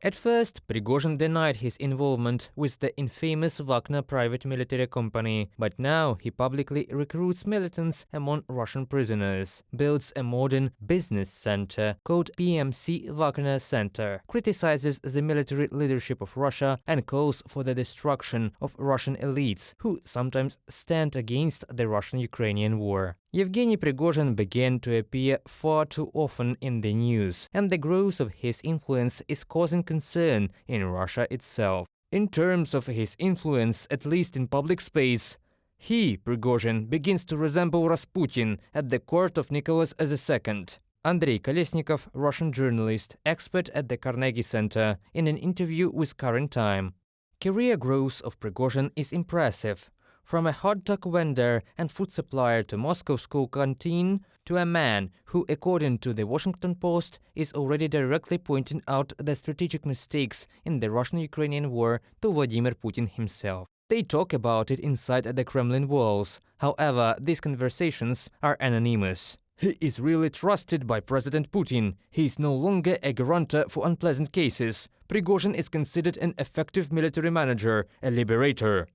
At first, Prigozhin denied his involvement with the infamous Wagner private military company, but now he publicly recruits militants among Russian prisoners, builds a modern business center called PMC Wagner Center, criticizes the military leadership of Russia and calls for the destruction of Russian elites who sometimes stand against the Russian-Ukrainian war. Yevgeny Prigozhin began to appear far too often in the news, and the growth of his influence is causing concern in Russia itself. In terms of his influence, at least in public space, he, Prigozhin, begins to resemble Rasputin at the court of Nicholas II. Andrei Kolesnikov, Russian journalist, expert at the Carnegie Center, in an interview with Current Time. Career growth of Prigozhin is impressive. From a hot dog vendor and food supplier to Moscow school canteen, to a man who, according to the Washington Post, is already directly pointing out the strategic mistakes in the Russian-Ukrainian war to Vladimir Putin himself. They talk about it inside the Kremlin walls. However, these conversations are anonymous. He is really trusted by President Putin. He is no longer a guarantor for unpleasant cases. Prigozhin is considered an effective military manager, a liberator.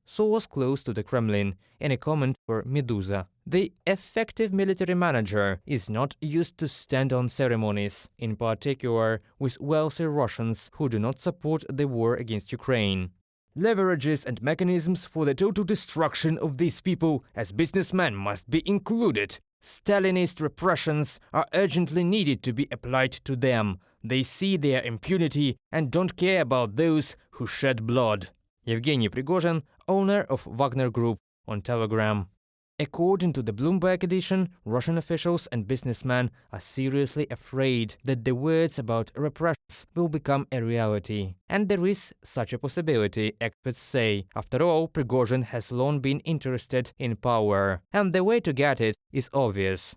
Source close to the Kremlin, in a comment for Meduza. The effective military manager is not used to stand on ceremonies, in particular with wealthy Russians who do not support the war against Ukraine. Leverages and mechanisms for the total destruction of these people as businessmen must be included. Stalinist repressions are urgently needed to be applied to them. They see their impunity and don't care about those who shed blood. Yevgeny Prigozhin, owner of Wagner Group, on Telegram. According to the Bloomberg edition, Russian officials and businessmen are seriously afraid that the words about repressions will become a reality. And there is such a possibility, experts say. After all, Prigozhin has long been interested in power. And the way to get it is obvious.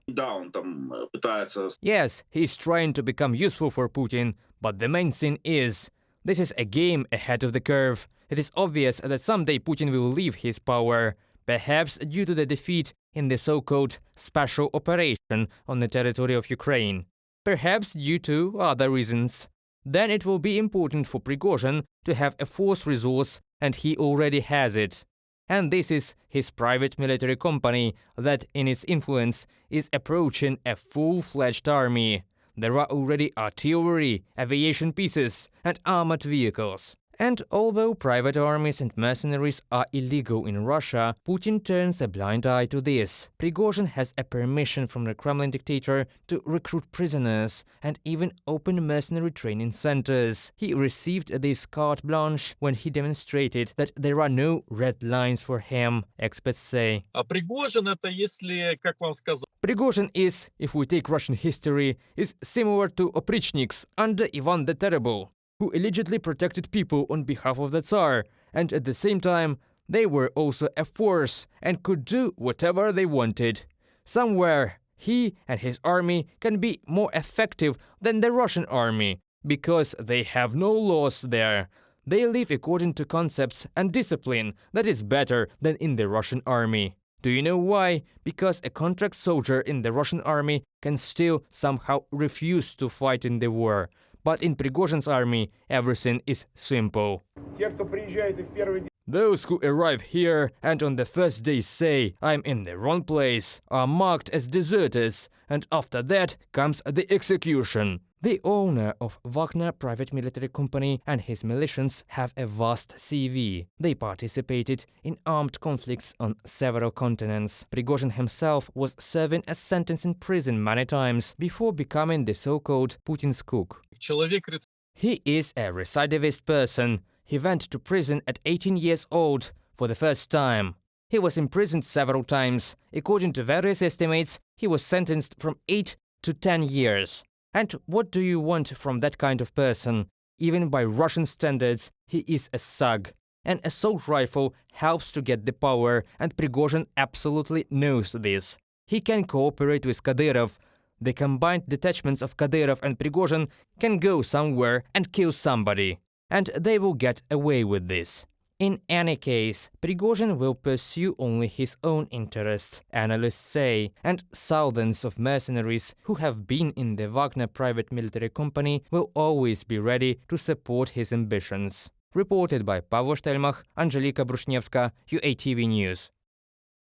Yes, he's trying to become useful for Putin, but the main thing is, this is a game ahead of the curve. It is obvious that someday Putin will leave his power, perhaps due to the defeat in the so-called special operation on the territory of Ukraine, perhaps due to other reasons. Then it will be important for Prigozhin to have a force resource, and he already has it. And this is his private military company that, in its influence, is approaching a full-fledged army. There are already artillery, aviation pieces, and armored vehicles. And although private armies and mercenaries are illegal in Russia, Putin turns a blind eye to this. Prigozhin has a permission from the Kremlin dictator to recruit prisoners and even open mercenary training centers. He received this carte blanche when he demonstrated that there are no red lines for him, experts say. Prigozhin is, if we take Russian history, is similar to oprichniks under Ivan the Terrible, who allegedly protected people on behalf of the Tsar, and at the same time, they were also a force and could do whatever they wanted. Somewhere, he and his army can be more effective than the Russian army, because they have no laws there. They live according to concepts and discipline that is better than in the Russian army. Do you know why? Because a contract soldier in the Russian army can still somehow refuse to fight in the war. But in Prigozhin's army, everything is simple. Those who arrive here and on the first day say, "I'm in the wrong place," are marked as deserters, and after that comes the execution. The owner of Wagner private military company and his militias have a vast CV. They participated in armed conflicts on several continents. Prigozhin himself was serving a sentence in prison many times before becoming the so-called Putin's cook. He is a recidivist person. He went to prison at 18 years old for the first time. He was imprisoned several times. According to various estimates, he was sentenced from 8 to 10 years. And what do you want from that kind of person? Even by Russian standards, he is a thug. An assault rifle helps to get the power, and Prigozhin absolutely knows this. He can cooperate with Kadyrov. The combined detachments of Kadyrov and Prigozhin can go somewhere and kill somebody. And they will get away with this. In any case, Prigozhin will pursue only his own interests, analysts say, and thousands of mercenaries who have been in the Wagner private military company will always be ready to support his ambitions. Reported by Pavlo Stelmach, Angelika Brushnevska, UATV News.